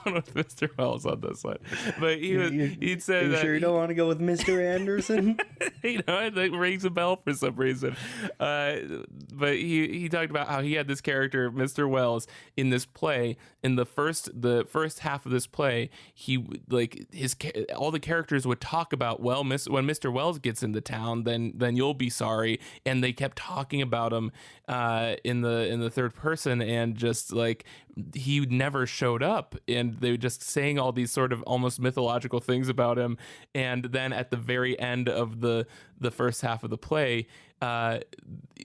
going with Mr. Wells on this one, but he'd say that. Sure you don't want to go with Mr. Anderson? It rings a bell for some reason. But he talked about how he had this character, Mr. Wells, in this play. In the first half of this play, all the characters would talk about, well, when Mr. Wells gets into town, then you'll be sorry, and they kept talking about him in the third person, and just like he never showed up, and they were just saying all these sort of almost mythological things about him. And then at the very end of the first half of the play,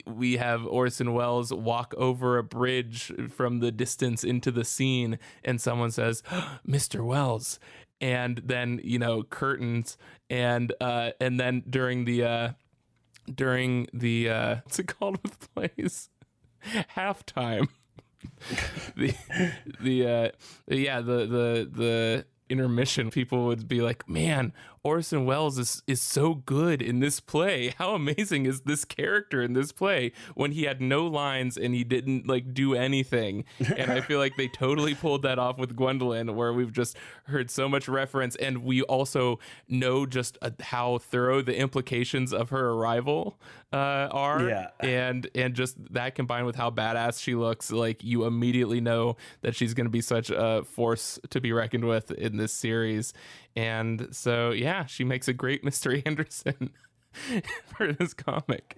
we have Orson Welles walk over a bridge from the distance into the scene, and someone says, Mr. Wells, and then curtains, and then during the what's it called with plays, halftime. the intermission, people would be like, man, Orson Welles is so good in this play. How amazing is this character in this play, when he had no lines and he didn't like do anything. And I feel like they totally pulled that off with Gwendolyn, where we've just heard so much reference, and we also know just how thorough the implications of her arrival are. Yeah. And just that combined with how badass she looks, like you immediately know that she's going to be such a force to be reckoned with in this series. And so, yeah, she makes a great Mr. Anderson for this comic.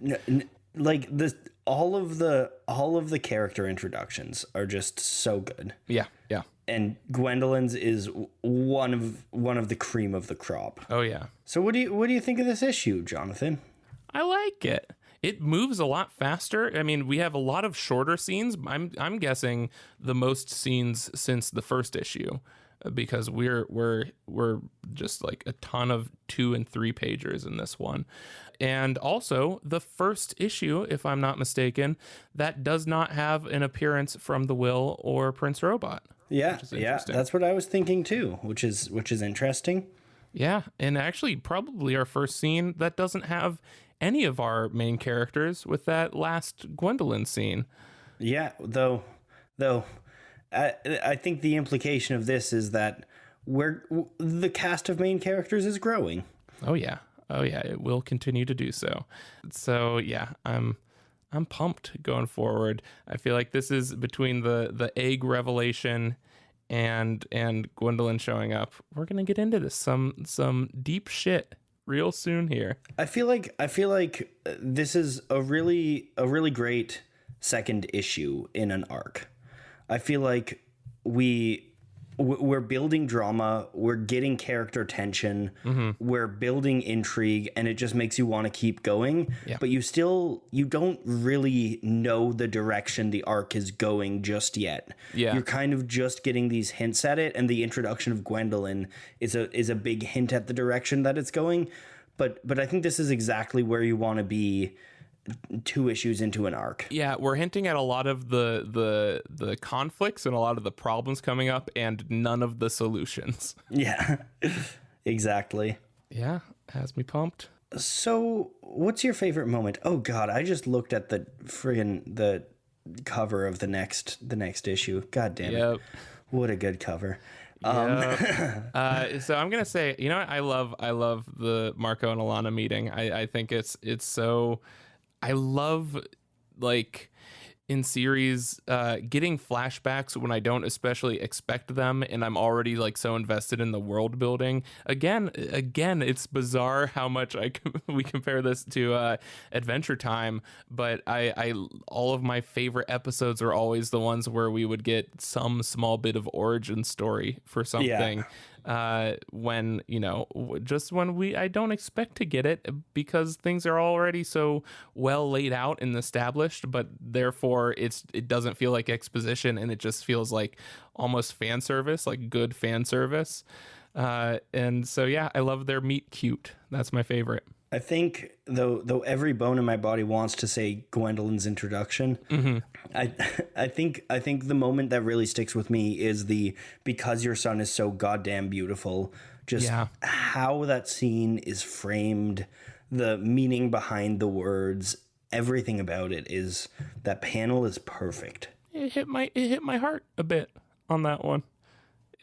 Like this, all of the character introductions are just so good. Yeah. And Gwendolyn's is one of the cream of the crop. Oh yeah. So what do you think of this issue, Jonathan? I like it. It moves a lot faster. I mean, we have a lot of shorter scenes. I'm guessing the most scenes since the first issue, because we're just like a ton of 2 and 3 pagers in this one. And also the first issue, if I'm not mistaken, that does not have an appearance from the Will or Prince Robot. Yeah, that's what I was thinking too, which is interesting. Yeah, and actually probably our first scene that doesn't have any of our main characters, with that last Gwendolyn scene. Yeah, though I think the implication of this is that the cast of main characters is growing. Oh yeah, it will continue to do so. So yeah, I'm pumped going forward. I feel like this is between the egg revelation and Gwendolyn showing up, we're gonna get into this some deep shit real soon here. I feel like this is a really great second issue in an arc. I feel like we we're building drama, we're getting character tension, we're building intrigue, and it just makes you want to keep going. Yeah. But you don't really know the direction the arc is going just yet. Yeah. You're kind of just getting these hints at it, and the introduction of Gwendolyn is a big hint at the direction that it's going. But I think this is exactly where you want to be 2 issues into an arc. Yeah, we're hinting at a lot of the conflicts and a lot of the problems coming up and none of the solutions. Yeah, exactly. Yeah, has me pumped. So what's your favorite moment? Oh God, I just looked at the cover of the next issue. God damn it. What a good cover. So I'm gonna say, you know what? I love the Marco and Alana meeting. I think it's so. I love, like, in series, getting flashbacks when I don't especially expect them, and I'm already, like, so invested in the world building. Again, it's bizarre how much we compare this to Adventure Time, but I all of my favorite episodes are always the ones where we would get some small bit of origin story for something. Yeah. When, you know, just when I don't expect to get it, because things are already so well laid out and established, but therefore it doesn't feel like exposition, and it just feels like almost fan service, like good fan service. And so, yeah, I love their meet cute. That's my favorite. I think though every bone in my body wants to say Gwendolyn's introduction, I think the moment that really sticks with me is the because your son is so goddamn beautiful. Just how that scene is framed, the meaning behind the words, everything about it is that panel is perfect. It hit my heart a bit on that one.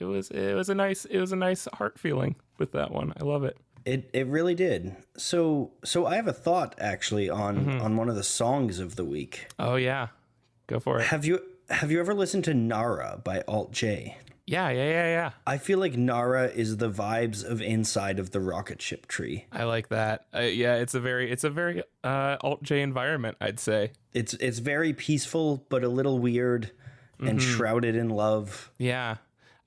It was a nice heart feeling with that one. I love it. It really did. So I have a thought actually on one of the songs of the week. Oh yeah, go for it. Have you ever listened to Nara by Alt J? Yeah. I feel like Nara is the vibes of Inside of the Rocket Ship Tree. I like that. Yeah, it's a very Alt J environment, I'd say. It's very peaceful but a little weird and shrouded in love. Yeah.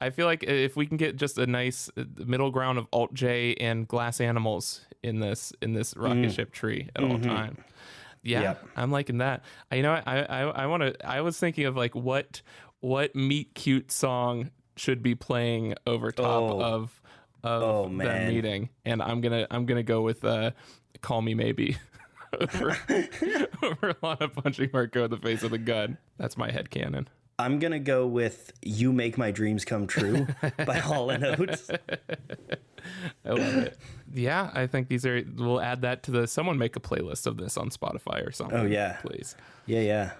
I feel like if we can get just a nice middle ground of Alt J and Glass Animals in this rocket ship tree at all time. Yeah, yep. I'm liking that. You know what? I was thinking of like what meet cute song should be playing over top of that meeting, and I'm gonna go with Call Me Maybe over Lana punching Marco in the face with a gun. That's my headcanon. I'm going to go with You Make My Dreams Come True by Hall & Oates. I love it. Yeah, I think we'll add that to someone make a playlist of this on Spotify or something. Oh, yeah. Please. Yeah.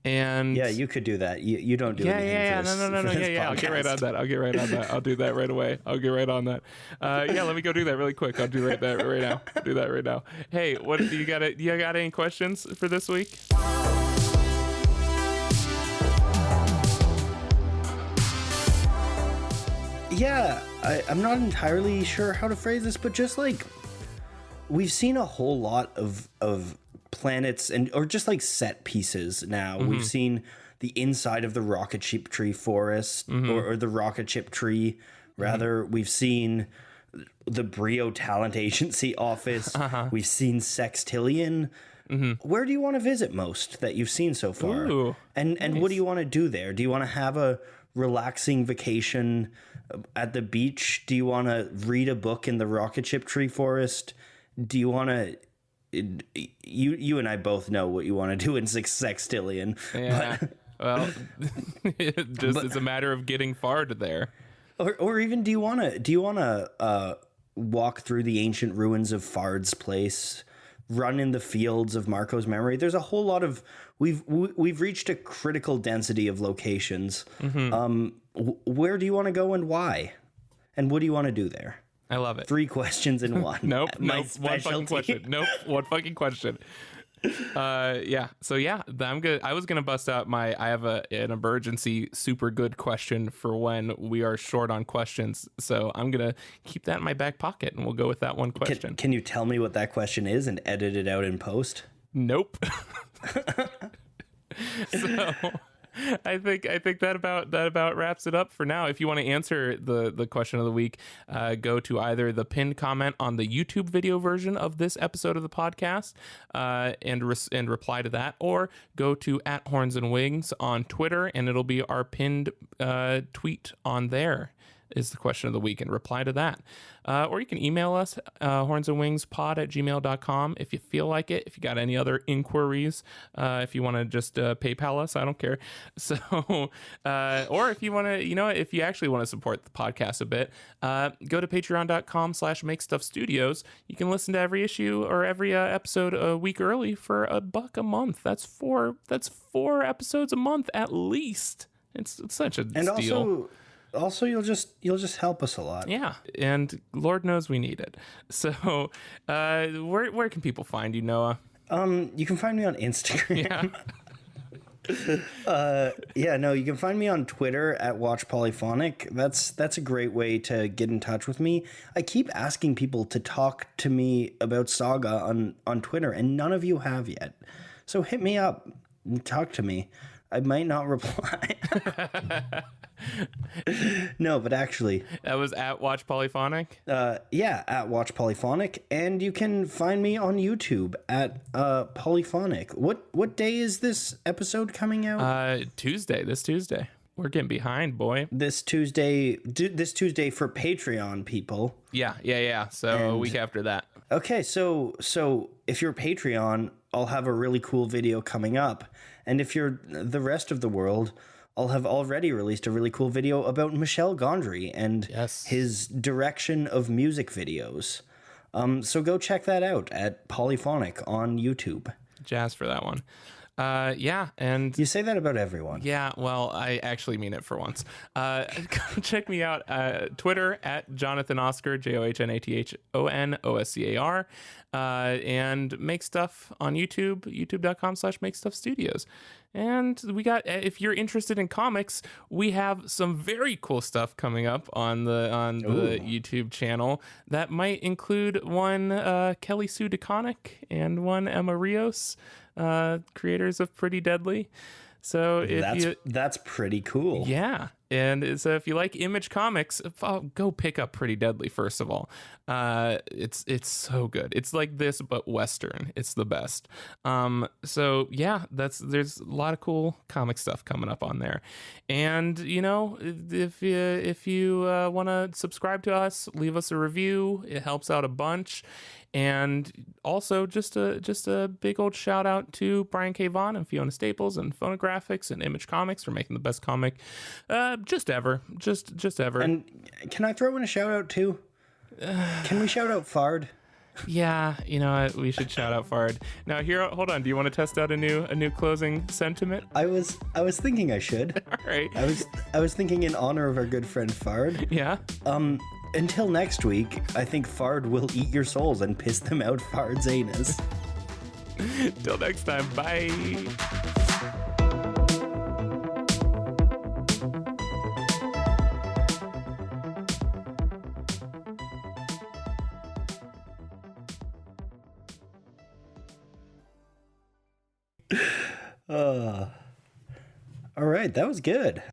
And yeah, you could do that. You don't do anything for this. No. Yeah. I'll get right on that. I'll do that right away. I'll get right on that. Let me go do that really quick. I'll do that right now. Do that right now. Hey, what do you got? You got any questions for this week? Yeah, I'm not entirely sure how to phrase this, but just like we've seen a whole lot of planets or just like set pieces now. We've seen the inside of the rocket ship tree forest or the rocket ship tree rather. We've seen the Brio Talent Agency office. We've seen Sextillion. Where do you want to visit most that you've seen so far? Ooh, and nice. What do you want to do there? Do you want to have a relaxing vacation at the beach? Do you want to read a book in the rocket ship tree forest? Do you want to you and I both know what you want to do in Sextillion. Yeah. Well, it's a matter of getting Fard there. Or even do you want to walk through the ancient ruins of Fard's place, run in the fields of Marco's memory? There's a whole lot of we've reached a critical density of locations. Where do you want to go and why? And what do you want to do there? I love it. 3 questions in one. Nope. One fucking question. Nope. One fucking question. Yeah. So yeah, I'm good. I was gonna bust out I have an emergency super good question for when we are short on questions. So I'm gonna keep that in my back pocket, and we'll go with that one question. Can you tell me what that question is and edit it out in post? Nope. So I think that about wraps it up for now. If you want to answer the question of the week, go to either the pinned comment on the YouTube video version of this episode of the podcast, and reply to that, or go to @HornsandWings on Twitter, and it'll be our pinned tweet on there. Is the question of the week, and reply to that. Or you can email us, hornsandwingspod@gmail.com if you feel like it. If you got any other inquiries, if you want to just PayPal us, I don't care. So, or if you want to, if you actually want to support the podcast a bit, go to patreon.com/makestuffstudios. You can listen to every issue or every episode a week early for $1 a month. That's four episodes a month at least. It's such a steal. Also, you'll just help us a lot. Yeah, and Lord knows we need it. So, where can people find you, Noah? You can find me on Instagram. Yeah. You can find me on Twitter @WatchPolyphonic. That's a great way to get in touch with me. I keep asking people to talk to me about Saga on Twitter, and none of you have yet. So hit me up and talk to me. I might not reply. No, but actually, that was @WatchPolyphonic. @WatchPolyphonic, and you can find me on YouTube @Polyphonic. What day is this episode coming out? Tuesday. This Tuesday. We're getting behind, boy. This Tuesday for Patreon people. Yeah. So a week after that. Okay, so if you're Patreon, I'll have a really cool video coming up, and if you're the rest of the world, I'll have already released a really cool video about Michel Gondry and his direction of music videos. So go check that out @Polyphonic on YouTube. Jazz for that one. And you say that about everyone. Yeah, well, I actually mean it for once. Check me out Twitter @JonathanOscar, JOHNATHONOSCAR, and make stuff on YouTube, youtube.com/makestuffstudios. And we got, if you're interested in comics, we have some very cool stuff coming up on the YouTube channel that might include one Kelly Sue DeConnick and one Emma Rios, creators of Pretty Deadly. So that's pretty cool. Yeah. And so if you like Image Comics, go pick up Pretty Deadly, first of all. It's so good. It's like this, but Western. It's the best. So yeah, there's a lot of cool comic stuff coming up on there. And, if you want to subscribe to us, leave us a review. It helps out a bunch. And also just a big old shout out to Brian K. Vaughan and Fiona Staples and Phonographics and Image Comics for making the best comic just ever. And can I throw in a shout out too? Can we shout out Fard? Yeah, you know what? We should shout out Fard. Now here, hold on. Do you want to test out a new closing sentiment? I was thinking I should. All right. I was thinking in honor of our good friend Fard. Yeah. Until next week, I think Fard will eat your souls and piss them out Fard's anus. Till next time, bye. All right, that was good.